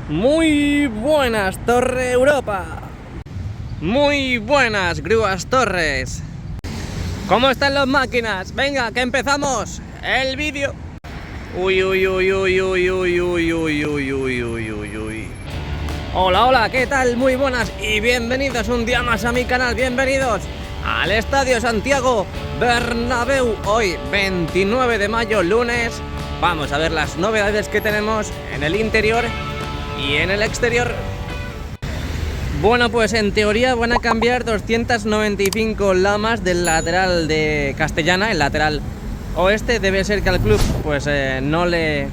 Muy buenas, Torre Europa. Muy buenas, Grúas Torres. ¿Cómo están las máquinas? Venga, que empezamos el vídeo. Uy. Hola, ¿qué tal? Muy buenas y bienvenidos un día más a mi canal. Bienvenidos al Estadio Santiago Bernabéu. Hoy, 29 de mayo, lunes. Vamos a ver las novedades que tenemos en el interior y en el exterior. Bueno, pues en teoría van a cambiar 295 lamas del lateral de Castellana, el lateral oeste. Debe ser que al club pues no le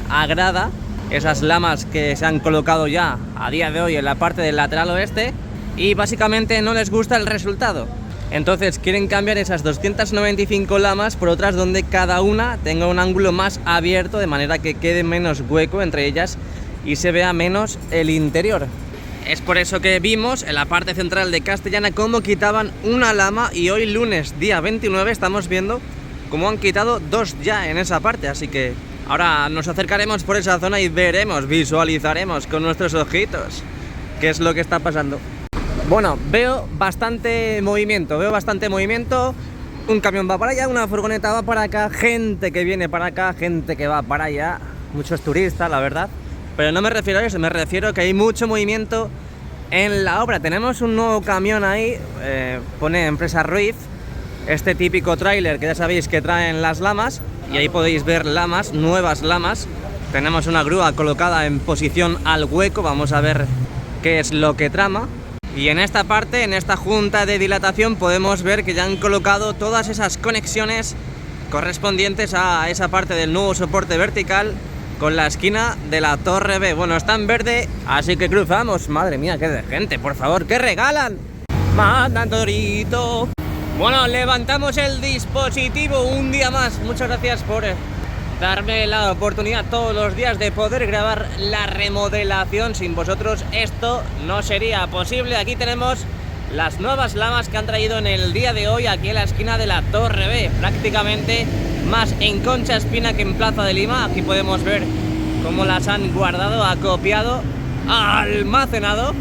agrada esas lamas que se han colocado ya a día de hoy en la parte del lateral oeste y básicamente no les gusta el resultado. Entonces quieren cambiar esas 295 lamas por otras donde cada una tenga un ángulo más abierto, de manera que quede menos hueco entre ellas y se vea menos el interior. Es por eso que vimos en la parte central de Castellana cómo quitaban una lama, y hoy lunes día 29 estamos viendo cómo han quitado dos ya en esa parte. Así que ahora nos acercaremos por esa zona y veremos, visualizaremos con nuestros ojitos qué es lo que está pasando. Bueno, veo bastante movimiento, un camión va para allá, una furgoneta va para acá, gente que viene para acá, gente que va para allá, muchos turistas, la verdad. Pero no me refiero a eso, me refiero a que hay mucho movimiento en la obra. Tenemos un nuevo camión ahí, pone Empresa Ruiz, este típico tráiler que ya sabéis que traen las lamas, y ahí podéis ver lamas, nuevas lamas. Tenemos una grúa colocada en posición al hueco, vamos a ver qué es lo que trama. Y en esta parte, en esta junta de dilatación, podemos ver que ya han colocado todas esas conexiones correspondientes a esa parte del nuevo soporte vertical con la esquina de la Torre B. Bueno, está en verde, así que cruzamos. Madre mía, qué de gente, por favor, ¿qué regalan? Manda Torito. Bueno, levantamos el dispositivo un día más. Muchas gracias por darme la oportunidad todos los días de poder grabar la remodelación. Sin vosotros esto no sería posible. Aquí tenemos las nuevas lamas que han traído en el día de hoy aquí en la esquina de la Torre B, prácticamente más en Concha Espina que en Plaza de Lima. Aquí podemos ver cómo las han guardado, acopiado, almacenado.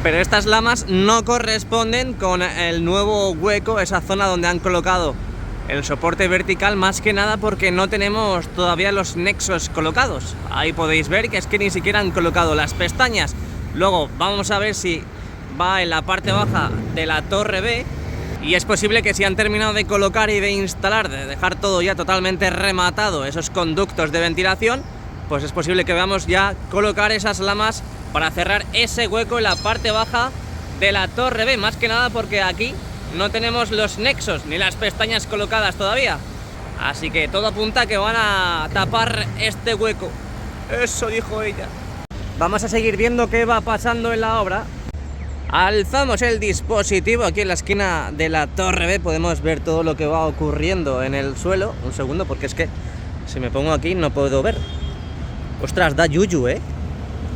Pero estas lamas no corresponden con el nuevo hueco, esa zona donde han colocado el soporte vertical, más que nada porque no tenemos todavía los nexos colocados. Ahí podéis ver que es que ni siquiera han colocado las pestañas. Luego vamos a ver si va en la parte baja de la Torre B, y es posible que si han terminado de colocar y de instalar, de dejar todo ya totalmente rematado, esos conductos de ventilación, pues es posible que veamos ya colocar esas lamas para cerrar ese hueco en la parte baja de la Torre B, más que nada porque aquí no tenemos los nexos ni las pestañas colocadas todavía. Así que todo apunta a que van a tapar este hueco. Eso dijo ella. Vamos a seguir viendo qué va pasando en la obra. Alzamos el dispositivo aquí en la esquina de la Torre B. Podemos ver todo lo que va ocurriendo en el suelo. Un segundo, porque es que si me pongo aquí no puedo ver. Ostras, da yuyu,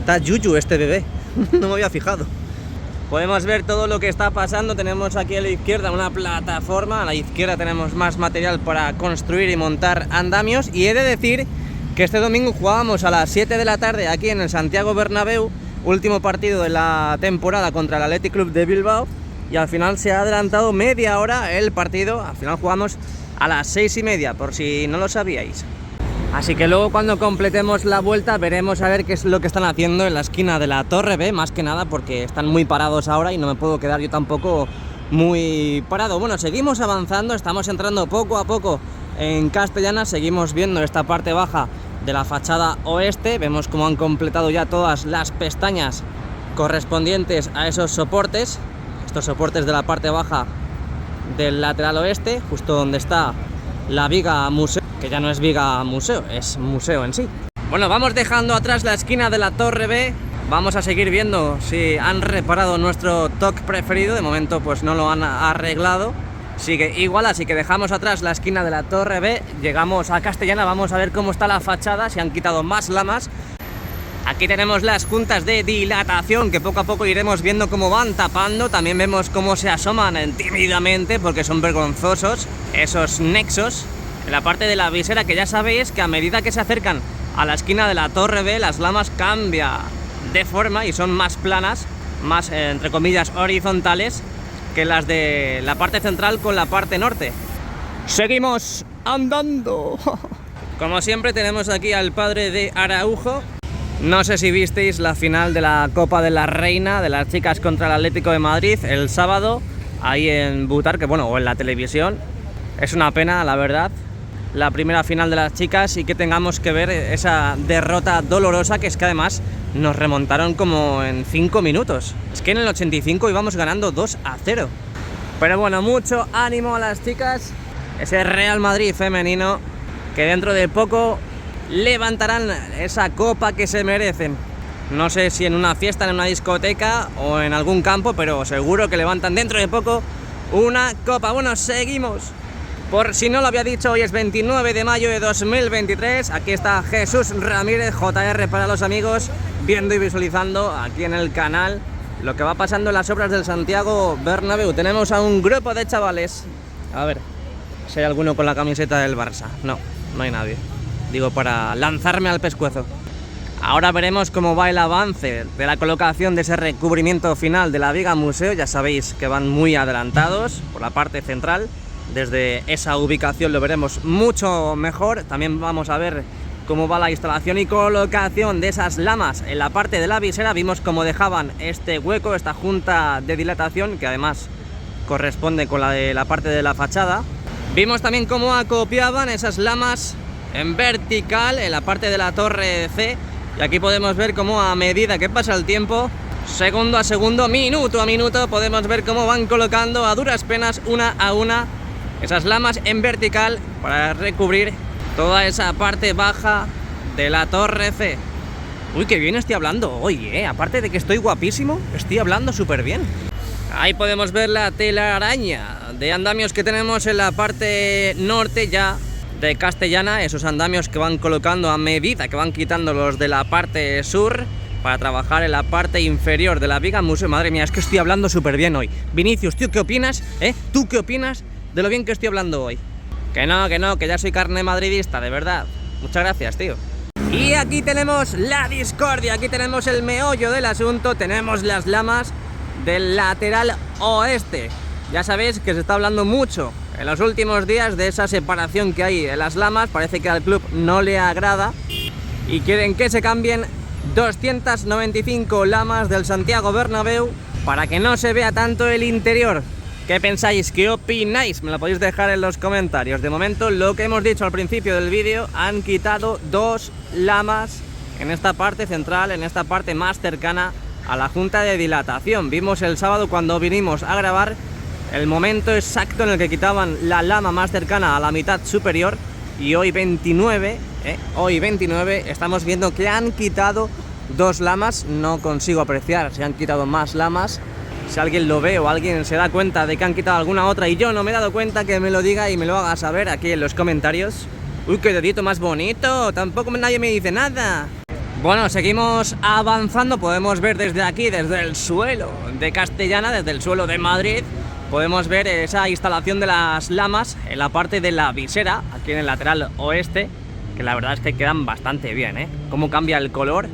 da yuyu este bebé. No me había fijado. Podemos ver todo lo que está pasando. Tenemos aquí a la izquierda una plataforma. A la izquierda tenemos más material para construir y montar andamios. Y he de decir que este domingo jugábamos a las 7 de la tarde aquí en el Santiago Bernabéu. Último partido de la temporada contra el Athletic Club de Bilbao. Y al final se ha adelantado media hora el partido. Al final jugamos a las 6:30, por si no lo sabíais. Así que luego cuando completemos la vuelta veremos a ver qué es lo que están haciendo en la esquina de la Torre B, más que nada porque están muy parados ahora y no me puedo quedar yo tampoco muy parado. Bueno, seguimos avanzando, estamos entrando poco a poco en Castellana, seguimos viendo esta parte baja de la fachada oeste, vemos cómo han completado ya todas las pestañas correspondientes a esos soportes, estos soportes de la parte baja del lateral oeste, justo donde está la viga museo, que ya no es viga museo, es museo en sí. Bueno, vamos dejando atrás la esquina de la Torre B, vamos a seguir viendo si han reparado nuestro TOC preferido. De momento pues no lo han arreglado, sigue igual, así que dejamos atrás la esquina de la Torre B, llegamos a Castellana, vamos a ver cómo está la fachada, si han quitado más lamas. Aquí tenemos las juntas de dilatación que poco a poco iremos viendo cómo van tapando. También vemos cómo se asoman tímidamente, porque son vergonzosos esos nexos en la parte de la visera, que ya sabéis que a medida que se acercan a la esquina de la Torre B, las lamas cambia de forma y son más planas, más entre comillas horizontales que las de la parte central con la parte norte. Seguimos andando. Como siempre tenemos aquí al padre de Araujo. No sé si visteis la final de la Copa de la Reina de las chicas contra el Atlético de Madrid el sábado ahí en Butarque, bueno, o en la televisión. Es una pena, la verdad, la primera final de las chicas y que tengamos que ver esa derrota dolorosa, que es que además nos remontaron como en 5 minutos. Es que en el 85 íbamos ganando 2-0. Pero bueno, mucho ánimo a las chicas. Ese Real Madrid femenino que dentro de poco levantarán esa copa que se merecen. No sé si en una fiesta, en una discoteca o en algún campo, pero seguro que levantan dentro de poco una copa. Bueno, seguimos. Por si no lo había dicho, hoy es 29 de mayo de 2023. Aquí está Jesús Ramírez, JR para los amigos, viendo y visualizando aquí en el canal lo que va pasando en las obras del Santiago Bernabéu. Tenemos a un grupo de chavales. A ver si hay alguno con la camiseta del Barça. No, no hay nadie. Digo, para lanzarme al pescuezo. Ahora veremos cómo va el avance de la colocación de ese recubrimiento final de la viga museo. Ya sabéis que van muy adelantados por la parte central. Desde esa ubicación lo veremos mucho mejor. También vamos a ver cómo va la instalación y colocación de esas lamas en la parte de la visera. Vimos cómo dejaban este hueco, esta junta de dilatación, que además corresponde con la de la parte de la fachada. Vimos también cómo acopiaban esas lamas en vertical en la parte de la torre C. Y aquí podemos ver cómo a medida que pasa el tiempo, segundo a segundo, minuto a minuto, podemos ver cómo van colocando a duras penas, una a una, esas lamas en vertical para recubrir toda esa parte baja de la torre C. Uy, qué bien estoy hablando hoy, aparte de que estoy guapísimo, estoy hablando súper bien. Ahí podemos ver la telaraña de andamios que tenemos en la parte norte ya de Castellana, esos andamios que van colocando a medida que van quitando los de la parte sur para trabajar en la parte inferior de la viga museo. Madre mía, es que estoy hablando súper bien hoy. Vinicius, ¿tú qué opinas? ¿Tú qué opinas de lo bien que estoy hablando hoy? Que no, que ya soy carne madridista, de verdad. Muchas gracias, tío. Y aquí tenemos la discordia, aquí tenemos el meollo del asunto, tenemos las lamas del lateral oeste. Ya sabéis que se está hablando mucho en los últimos días de esa separación que hay en las lamas. Parece que al club no le agrada y quieren que se cambien 295 lamas del Santiago Bernabéu para que no se vea tanto el interior. ¿Qué pensáis? ¿Qué opináis? Me lo podéis dejar en los comentarios. De momento, lo que hemos dicho al principio del vídeo, han quitado 2 lamas en esta parte central, en esta parte más cercana a la junta de dilatación. Vimos el sábado cuando vinimos a grabar el momento exacto en el que quitaban la lama más cercana a la mitad superior, y hoy 29, estamos viendo que han quitado 2 lamas. No consigo apreciar si han quitado más lamas. Si alguien lo ve o alguien se da cuenta de que han quitado alguna otra y yo no me he dado cuenta, que me lo diga y me lo haga saber aquí en los comentarios. Uy, qué dedito más bonito, tampoco nadie me dice nada. Bueno, seguimos avanzando, podemos ver desde aquí, desde el suelo de Castellana, desde el suelo de Madrid, podemos ver esa instalación de las lamas en la parte de la visera, aquí en el lateral oeste, que la verdad es que quedan bastante bien, Cómo cambia el color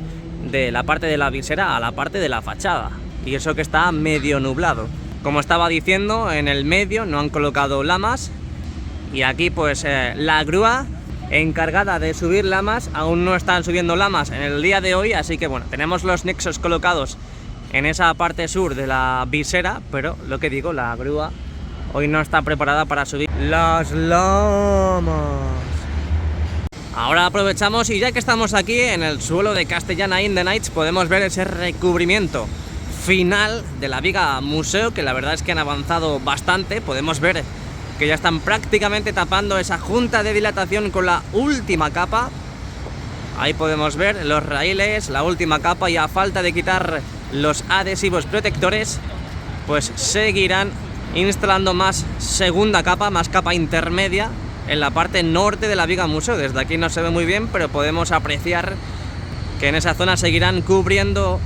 de la parte de la visera a la parte de la fachada. Y eso que está medio nublado. Como estaba diciendo, en el medio no han colocado lamas. Y aquí pues la grúa encargada de subir lamas, aún no están subiendo lamas en el día de hoy. Así que bueno, tenemos los nexos colocados en esa parte sur de la visera, pero lo que digo, la grúa hoy no está preparada para subir las lamas. Ahora aprovechamos y ya que estamos aquí en el suelo de Castellana in the Nights, podemos ver ese recubrimiento final de la viga museo, que la verdad es que han avanzado bastante. Podemos ver que ya están prácticamente tapando esa junta de dilatación con la última capa. Ahí podemos ver los raíles, la última capa, y a falta de quitar los adhesivos protectores, pues seguirán instalando más segunda capa, más capa intermedia en la parte norte de la viga museo. Desde aquí no se ve muy bien, pero podemos apreciar que en esa zona seguirán cubriendo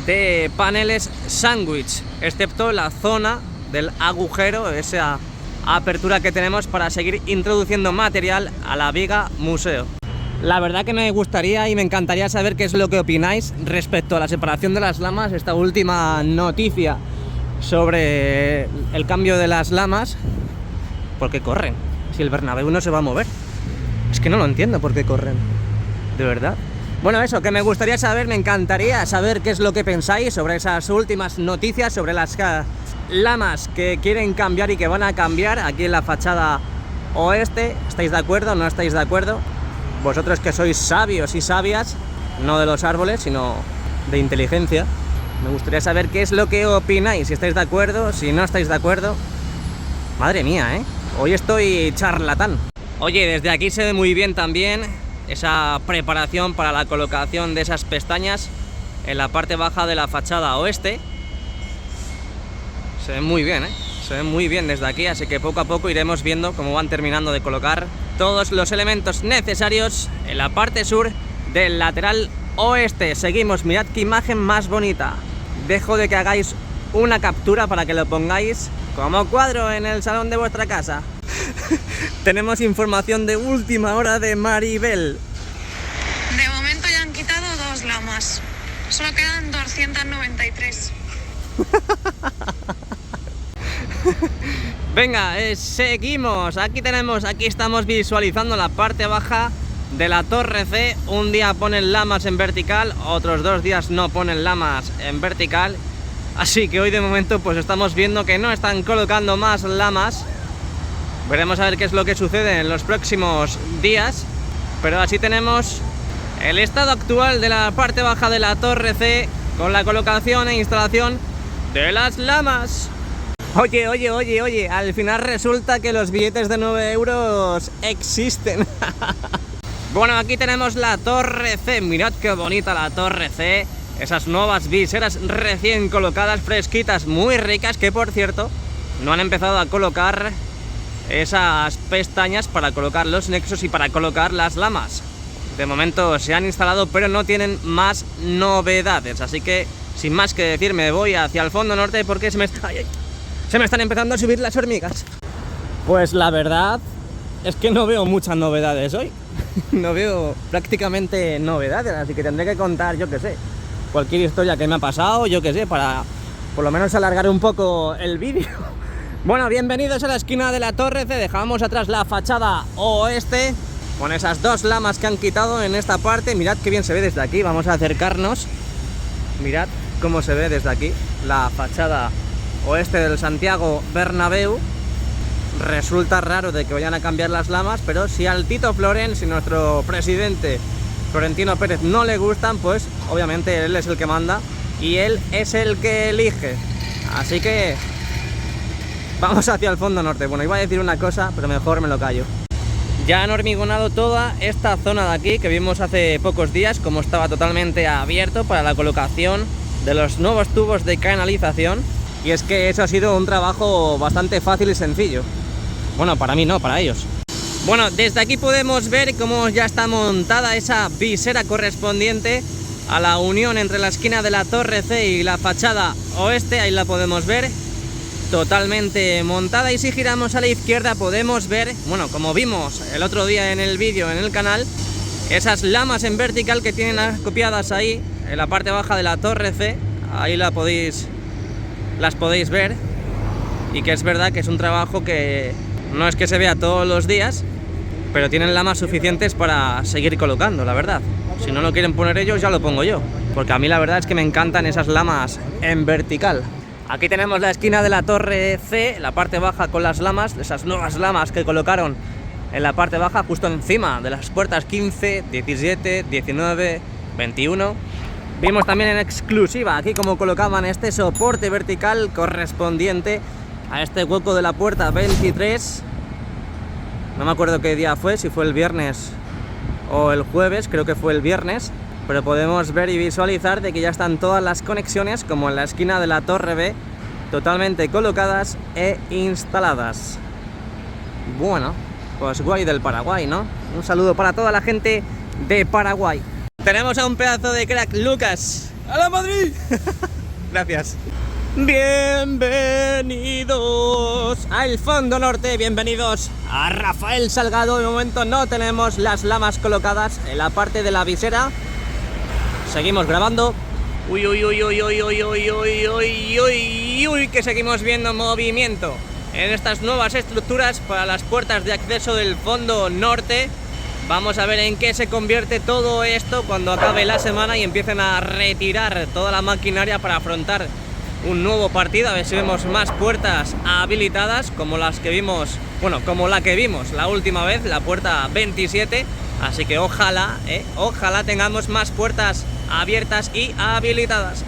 de paneles sándwich, excepto la zona del agujero, esa apertura que tenemos para seguir introduciendo material a la viga museo. La verdad que me gustaría y me encantaría saber qué es lo que opináis respecto a la separación de las lamas, esta última noticia sobre el cambio de las lamas. ¿Por qué corren? Si el Bernabéu no se va a mover. Es que no lo entiendo por qué corren. De verdad. Bueno, eso, que me gustaría saber, me encantaría saber qué es lo que pensáis sobre esas últimas noticias, sobre las lamas que quieren cambiar y que van a cambiar aquí en la fachada oeste. ¿Estáis de acuerdo? ¿No estáis de acuerdo? Vosotros que sois sabios y sabias, no de los árboles, sino de inteligencia, me gustaría saber qué es lo que opináis, si estáis de acuerdo, si no estáis de acuerdo. Madre mía, ¿eh? Hoy estoy charlatán. Oye, desde aquí se ve muy bien también esa preparación para la colocación de esas pestañas en la parte baja de la fachada oeste. Se ve muy bien, ¿eh? Se ve muy bien desde aquí, así que poco a poco iremos viendo cómo van terminando de colocar todos los elementos necesarios en la parte sur del lateral oeste. Seguimos, mirad qué imagen más bonita. Dejo de que hagáis una captura para que lo pongáis como cuadro en el salón de vuestra casa. Tenemos información de última hora de Maribel. De momento ya han quitado 2 lamas. Solo quedan 293. Venga, seguimos. Aquí estamos visualizando la parte baja de la Torre C. Un día ponen lamas en vertical, otros 2 días no ponen lamas en vertical. Así que hoy de momento pues estamos viendo que no están colocando más lamas. Veremos a ver qué es lo que sucede en los próximos días. Pero así tenemos el estado actual de la parte baja de la Torre C con la colocación e instalación de las lamas. Oye, al final resulta que los billetes de 9 euros existen. Bueno, aquí tenemos la Torre C, mirad qué bonita la Torre C. Esas nuevas viseras recién colocadas, fresquitas, muy ricas, que por cierto, no han empezado a colocar esas pestañas para colocar los nexos y para colocar las lamas. De momento se han instalado, pero no tienen más novedades, así que, sin más que decir, me voy hacia el fondo norte porque se me están empezando a subir las hormigas. Pues la verdad es que no veo muchas novedades hoy. No veo prácticamente novedades, así que tendré que contar, yo que sé, cualquier historia que me ha pasado, yo que sé, para por lo menos alargar un poco el vídeo. Bueno, bienvenidos a la esquina de la Torre C. Dejamos atrás la fachada oeste con esas 2 lamas que han quitado en esta parte. Mirad qué bien se ve desde aquí, vamos a acercarnos. Mirad cómo se ve desde aquí la fachada oeste del Santiago Bernabéu. Resulta raro de que vayan a cambiar las lamas, pero si al Tito Floren, si nuestro presidente Florentino Pérez no le gustan, pues obviamente él es el que manda y él es el que elige. Así que vamos hacia el fondo norte. Bueno, iba a decir una cosa, pero mejor me lo callo. Ya han hormigonado toda esta zona de aquí que vimos hace pocos días, como estaba totalmente abierto para la colocación de los nuevos tubos de canalización. Y es que eso ha sido un trabajo bastante fácil y sencillo. Bueno, para mí no, para ellos. Bueno, desde aquí podemos ver cómo ya está montada esa visera correspondiente a la unión entre la esquina de la Torre C y la fachada oeste. Ahí la podemos ver, totalmente montada. Y si giramos a la izquierda podemos ver, bueno, como vimos el otro día en el vídeo en el canal, esas lamas en vertical que tienen acopiadas ahí en la parte baja de la Torre C. Ahí las podéis ver, y que es verdad que es un trabajo que no es que se vea todos los días, pero tienen lamas suficientes para seguir colocando, la verdad. Si no lo quieren poner ellos, ya lo pongo yo, porque a mí la verdad es que me encantan esas lamas en vertical. Aquí tenemos la esquina de la Torre C, la parte baja con las lamas, esas nuevas lamas que colocaron en la parte baja, justo encima de las puertas 15, 17, 19, 21. Vimos también en exclusiva aquí cómo colocaban este soporte vertical correspondiente a este hueco de la puerta 23. No me acuerdo qué día fue, si fue el viernes o el jueves, creo que fue el viernes. Pero podemos ver y visualizar de que ya están todas las conexiones, como en la esquina de la Torre B, totalmente colocadas e instaladas. Bueno, pues guay del Paraguay, ¿no? Un saludo para toda la gente de Paraguay. Tenemos a un pedazo de crack, Lucas. ¡A la Madrid! Gracias. Bienvenidos al Fondo Norte, bienvenidos a Rafael Salgado. De momento no tenemos las lamas colocadas en la parte de la visera. Seguimos grabando. Uy, uy, uy, uy, uy, uy, uy, uy, uy, uy, uy, que seguimos viendo movimiento en estas nuevas estructuras para las puertas de acceso del Fondo Norte. Vamos a ver en qué se convierte todo esto cuando acabe la semana y empiecen a retirar toda la maquinaria para afrontar un nuevo partido. A ver si vemos más puertas habilitadas como las que vimos, bueno, como la que vimos la última vez, la puerta 27. Así que ojalá tengamos más puertas abiertas y habilitadas.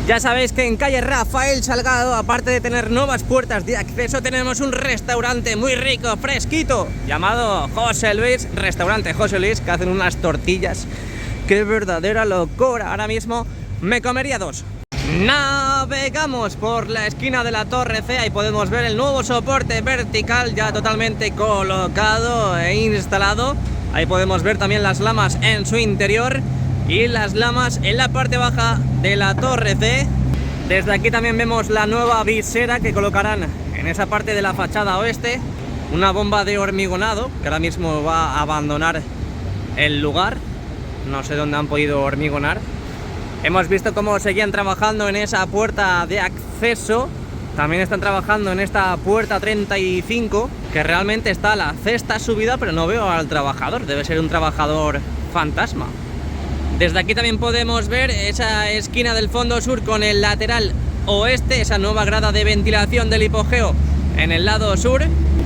Ya sabéis que en calle Rafael Salgado, aparte de tener nuevas puertas de acceso, tenemos un restaurante muy rico, fresquito, llamado José Luis, restaurante José Luis, que hacen unas tortillas. ¡Qué verdadera locura! Ahora mismo me comería dos. Navegamos por la esquina de la Torre C y podemos ver el nuevo soporte vertical ya totalmente colocado e instalado. Ahí podemos ver también las lamas en su interior y las lamas en la parte baja de la Torre C. Desde aquí también vemos la nueva visera que colocarán en esa parte de la fachada oeste. Una bomba de hormigonado que ahora mismo va a abandonar el lugar. No sé dónde han podido hormigonar. Hemos visto cómo seguían trabajando en esa puerta de acceso. También están trabajando en esta puerta 35, que realmente está la cesta subida, pero no veo al trabajador. Debe ser un trabajador fantasma. Desde aquí también podemos ver esa esquina del fondo sur con el lateral oeste, esa nueva grada de ventilación del hipogeo en el lado sur.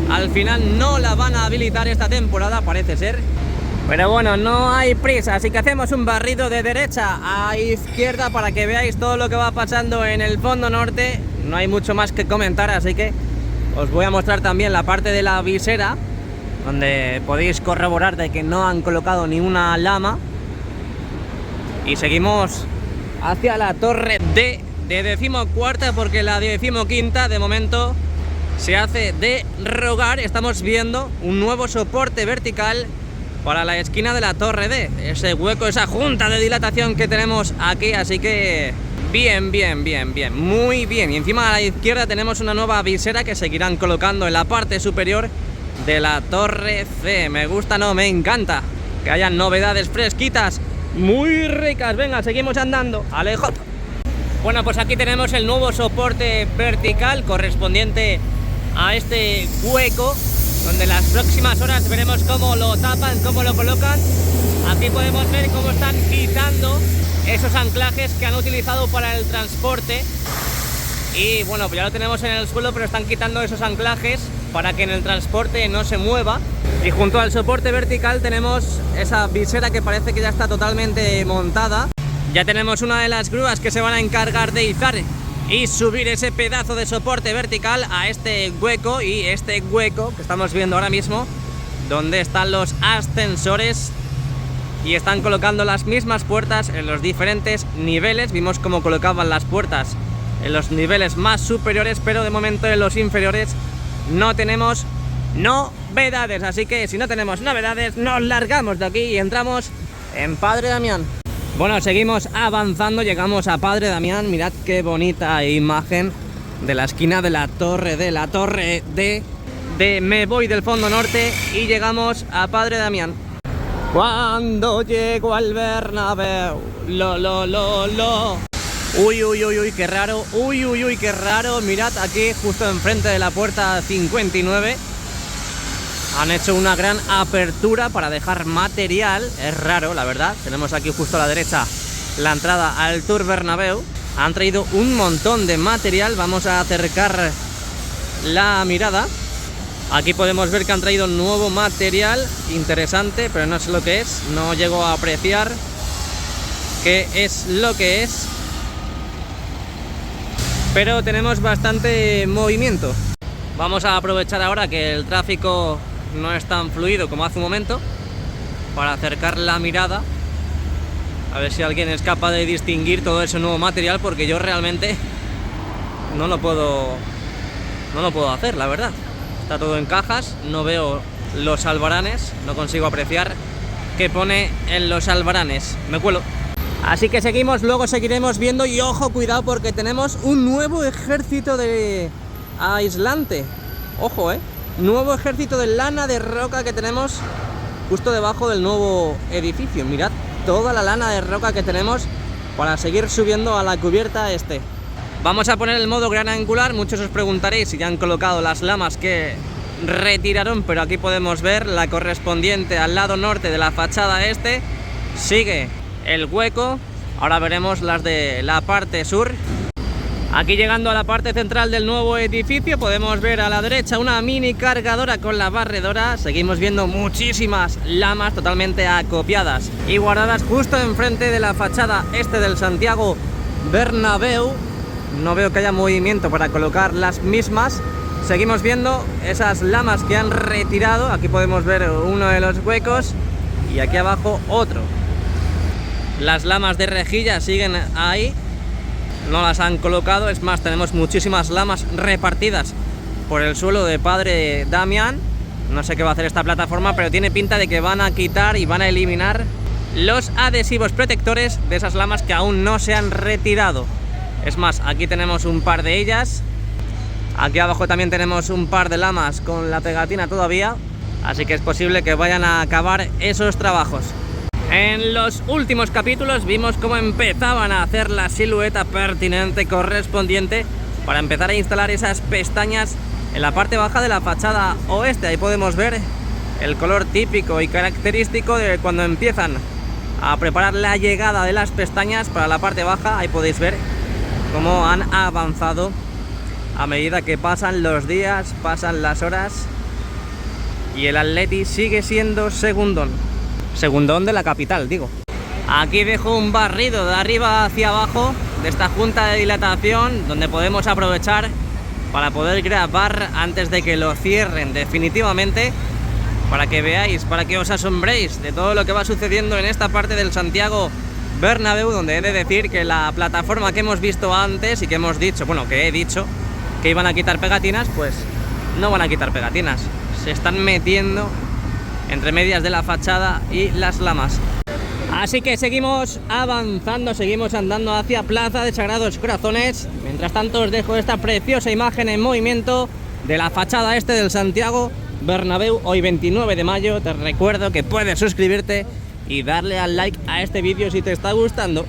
Al final no la van a habilitar esta temporada, parece ser. Pero bueno, no hay prisa, así que hacemos un barrido de derecha a izquierda para que veáis todo lo que va pasando en el Fondo Norte. No hay mucho más que comentar, así que os voy a mostrar también la parte de la visera, donde podéis corroborar de que no han colocado ni una lama. Y seguimos hacia la Torre D de 14ª, porque la 15ª de momento se hace de rogar. Estamos viendo un nuevo soporte vertical para la esquina de la Torre D, ese hueco, esa junta de dilatación que tenemos aquí, así que bien, muy bien. Y encima a la izquierda tenemos una nueva visera que seguirán colocando en la parte superior de la Torre C. Me gusta, no, me encanta que hayan novedades fresquitas, muy ricas. Venga, seguimos andando, Alejo. Bueno, pues aquí tenemos el nuevo soporte vertical correspondiente a este hueco, donde en las próximas horas veremos cómo lo tapan, cómo lo colocan. Aquí podemos ver cómo están quitando esos anclajes que han utilizado para el transporte. Y bueno, pues ya lo tenemos en el suelo, pero están quitando esos anclajes para que en el transporte no se mueva. Y junto al soporte vertical tenemos esa visera que parece que ya está totalmente montada. Ya tenemos una de las grúas que se van a encargar de izar y subir ese pedazo de soporte vertical a este hueco, y este hueco que estamos viendo ahora mismo, donde están los ascensores, y están colocando las mismas puertas en los diferentes niveles. Vimos cómo colocaban las puertas en los niveles más superiores, pero de momento en los inferiores no tenemos novedades, así que si no tenemos novedades nos largamos de aquí y entramos en Padre Damián. Bueno, seguimos avanzando, llegamos a Padre Damián. Mirad qué bonita imagen de la esquina de la Torre D, me voy del Fondo Norte y llegamos a Padre Damián. Cuando llego al Bernabéu, uy, uy, uy, uy, qué raro, uy, uy, uy, qué raro. Mirad aquí, justo enfrente de la puerta 59, han hecho una gran apertura para dejar material. Es raro, la verdad. Tenemos aquí justo a la derecha la entrada al Tour Bernabéu. Han traído un montón de material. Vamos a acercar la mirada. Aquí podemos ver que han traído nuevo material interesante, pero no sé lo que es. No llego a apreciar qué es lo que es. Pero tenemos bastante movimiento. Vamos a aprovechar ahora que el tráfico no es tan fluido como hace un momento para acercar la mirada, a ver si alguien es capaz de distinguir todo ese nuevo material, porque yo realmente no lo puedo hacer, la verdad. Está todo en cajas, no veo los albaranes, no consigo apreciar qué pone en los albaranes. Me cuelo. Así que seguimos, luego seguiremos viendo y ojo, cuidado porque tenemos un nuevo ejército de aislante. Ojo, nuevo ejército de lana de roca que tenemos justo debajo del nuevo edificio. Mirad toda la lana de roca que tenemos para seguir subiendo a la cubierta este. Vamos a poner el modo gran angular. Muchos os preguntaréis si ya han colocado las lamas que retiraron, pero aquí podemos ver la correspondiente al lado norte de la fachada este. Sigue el hueco. Ahora veremos las de la parte sur. Aquí llegando a la parte central del nuevo edificio podemos ver a la derecha una mini cargadora con la barredora. Seguimos viendo muchísimas lamas totalmente acopiadas y guardadas justo enfrente de la fachada este del Santiago Bernabéu. No veo que haya movimiento para colocar las mismas. Seguimos viendo esas lamas que han retirado. Aquí podemos ver uno de los huecos y aquí abajo otro. Las lamas de rejilla siguen ahí. No las han colocado, es más, tenemos muchísimas lamas repartidas por el suelo de Padre Damián. No sé qué va a hacer esta plataforma, pero tiene pinta de que van a quitar y van a eliminar los adhesivos protectores de esas lamas que aún no se han retirado. Es más, aquí tenemos un par de ellas. Aquí abajo también tenemos un par de lamas con la pegatina todavía. Así que es posible que vayan a acabar esos trabajos. En los últimos capítulos vimos cómo empezaban a hacer la silueta pertinente correspondiente para empezar a instalar esas pestañas en la parte baja de la fachada oeste. Ahí podemos ver el color típico y característico de cuando empiezan a preparar la llegada de las pestañas para la parte baja. Ahí podéis ver cómo han avanzado a medida que pasan los días, pasan las horas y el Atleti sigue siendo segundón de la capital, digo. Aquí dejo un barrido de arriba hacia abajo de esta junta de dilatación donde podemos aprovechar para poder grabar antes de que lo cierren definitivamente, para que veáis, para que os asombréis de todo lo que va sucediendo en esta parte del Santiago Bernabéu, donde he de decir que la plataforma que hemos visto antes y que hemos dicho, bueno, que he dicho que iban a quitar pegatinas, pues no van a quitar pegatinas, se están metiendo entre medias de la fachada y las lamas. Así que seguimos avanzando, seguimos andando hacia Plaza de Sagrados Corazones. Mientras tanto os dejo esta preciosa imagen en movimiento de la fachada este del Santiago Bernabéu, hoy 29 de mayo. Te recuerdo que puedes suscribirte y darle al like a este vídeo si te está gustando.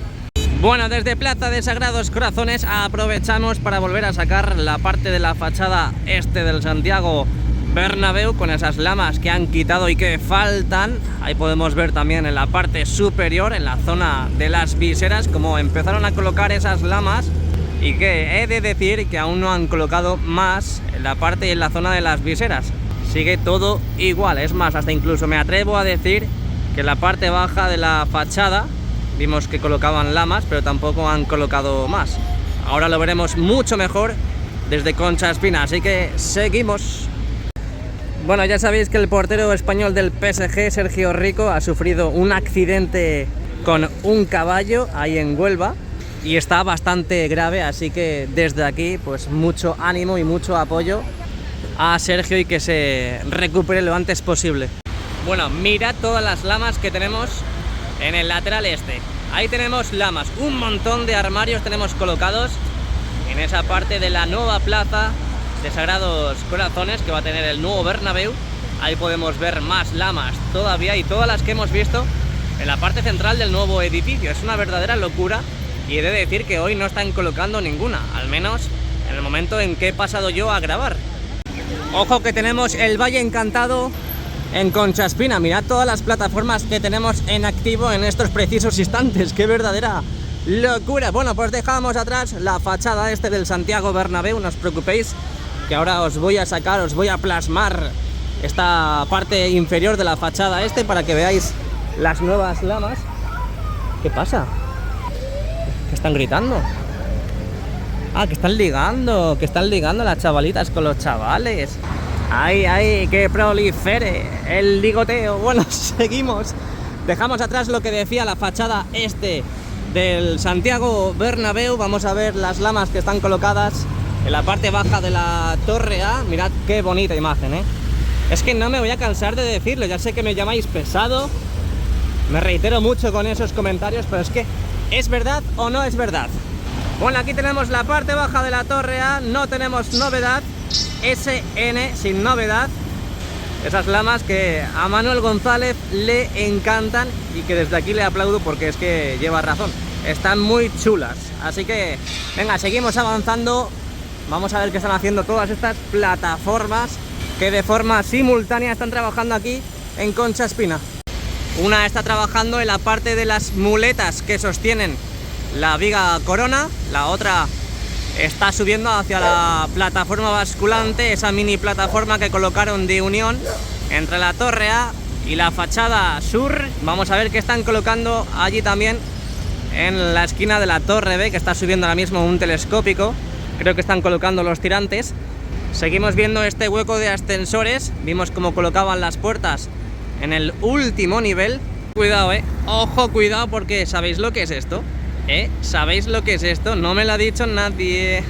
Bueno, desde Plaza de Sagrados Corazones aprovechamos para volver a sacar la parte de la fachada este del Santiago Bernabéu con esas lamas que han quitado y que faltan. Ahí podemos ver también en la parte superior, en la zona de las viseras, cómo empezaron a colocar esas lamas, y que he de decir que aún no han colocado más en la parte y en la zona de las viseras. Sigue todo igual, es más, hasta incluso me atrevo a decir que en la parte baja de la fachada vimos que colocaban lamas, pero tampoco han colocado más. Ahora lo veremos mucho mejor desde Concha Espina, así que seguimos. Bueno, ya sabéis que el portero español del PSG, Sergio Rico, ha sufrido un accidente con un caballo ahí en Huelva y está bastante grave, así que desde aquí pues mucho ánimo y mucho apoyo a Sergio y que se recupere lo antes posible. Bueno, mirad todas las lamas que tenemos en el lateral este. Ahí tenemos lamas, un montón de armarios tenemos colocados en esa parte de la nueva plaza de Sagrados Corazones que va a tener el nuevo Bernabéu. Ahí podemos ver más lamas todavía y todas las que hemos visto en la parte central del nuevo edificio. Es una verdadera locura y he de decir que hoy no están colocando ninguna, al menos en el momento en que he pasado yo a grabar. Ojo que tenemos el Valle Encantado en Concha Espina. Mirad todas las plataformas que tenemos en activo en estos precisos instantes. ¡Qué verdadera locura! Bueno, pues dejamos atrás la fachada este del Santiago Bernabéu. No os preocupéis, que ahora os voy a sacar, os voy a plasmar esta parte inferior de la fachada este para que veáis las nuevas lamas. ¿Qué pasa? ¿Qué están gritando? Ah, que están ligando las chavalitas con los chavales. ¡Ay, ay! ¡Que prolifere el ligoteo! Bueno, seguimos. Dejamos atrás lo que decía la fachada este del Santiago Bernabéu. Vamos a ver las lamas que están colocadas en la parte baja de la Torre A. Mirad qué bonita imagen, ¿eh? Es que no me voy a cansar de decirlo. Ya sé que me llamáis pesado, me reitero mucho con esos comentarios, pero es que ¿Es verdad o no es verdad? Bueno, aquí tenemos la parte baja de la torre A, no tenemos novedad. SN sin novedad. Esas lamas que a Manuel González le encantan y que desde aquí le aplaudo porque es que lleva razón. Están muy chulas. Así que, venga, seguimos avanzando. Vamos a ver qué están haciendo todas estas plataformas que de forma simultánea están trabajando aquí en Concha Espina. Una está trabajando en la parte de las muletas que sostienen la viga corona, la otra está subiendo hacia la plataforma basculante, esa mini plataforma que colocaron de unión entre la torre A y la fachada sur. Vamos a ver qué están colocando allí también en la esquina de la torre B, que está subiendo ahora mismo un telescópico. Creo que están colocando los tirantes. Seguimos viendo este hueco de ascensores. Vimos cómo colocaban las puertas en el último nivel. Cuidado, ojo, cuidado, porque ¿sabéis lo que es esto? ¿Sabéis lo que es esto? No me lo ha dicho nadie.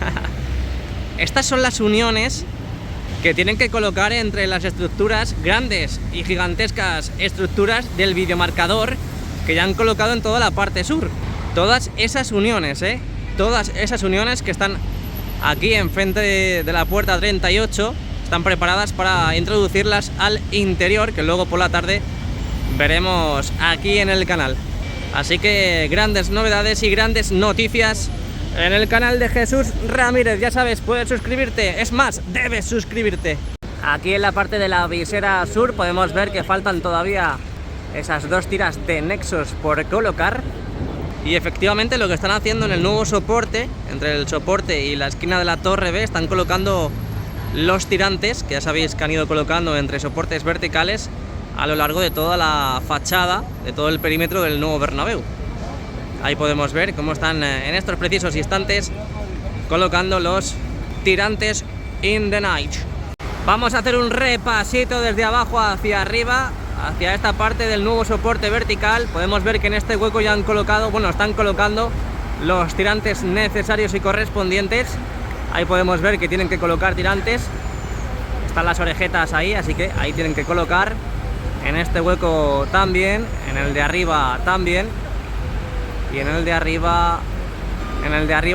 Estas son las uniones que tienen que colocar entre las estructuras, grandes y gigantescas estructuras del videomarcador que ya han colocado en toda la parte sur. Todas esas uniones, todas esas uniones que están aquí enfrente de la puerta 38 están preparadas para introducirlas al interior, que luego por la tarde veremos aquí en el canal. Así que grandes novedades y grandes noticias en el canal de Jesús Ramírez. Ya sabes, puedes suscribirte, es más, debes suscribirte. Aquí en la parte de la visera sur podemos ver que faltan todavía esas dos tiras de nexos por colocar. Y efectivamente lo que están haciendo en el nuevo soporte, entre el soporte y la esquina de la torre B, están colocando los tirantes, que ya sabéis que han ido colocando entre soportes verticales a lo largo de toda la fachada, de todo el perímetro del nuevo Bernabéu. Ahí podemos ver cómo están en estos precisos instantes colocando los tirantes in the night. Vamos a hacer un repasito desde abajo hacia arriba, hacia esta parte del nuevo soporte vertical. Podemos ver que en este hueco ya han colocado, bueno, están colocando los tirantes necesarios y correspondientes. Ahí podemos ver que tienen que colocar tirantes. Están las orejetas ahí, así que ahí tienen que colocar. En este hueco también, en el de arriba también. Y en el de arriba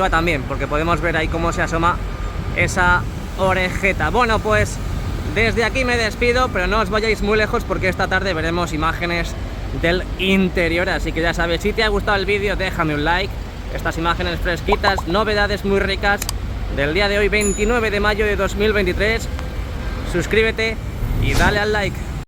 también, porque podemos ver ahí cómo se asoma esa orejeta. Bueno, pues desde aquí me despido, pero no os vayáis muy lejos porque esta tarde veremos imágenes del interior. Así que ya sabes, si te ha gustado el vídeo, déjame un like. Estas imágenes fresquitas, novedades muy ricas del día de hoy, 29 de mayo de 2023. Suscríbete y dale al like.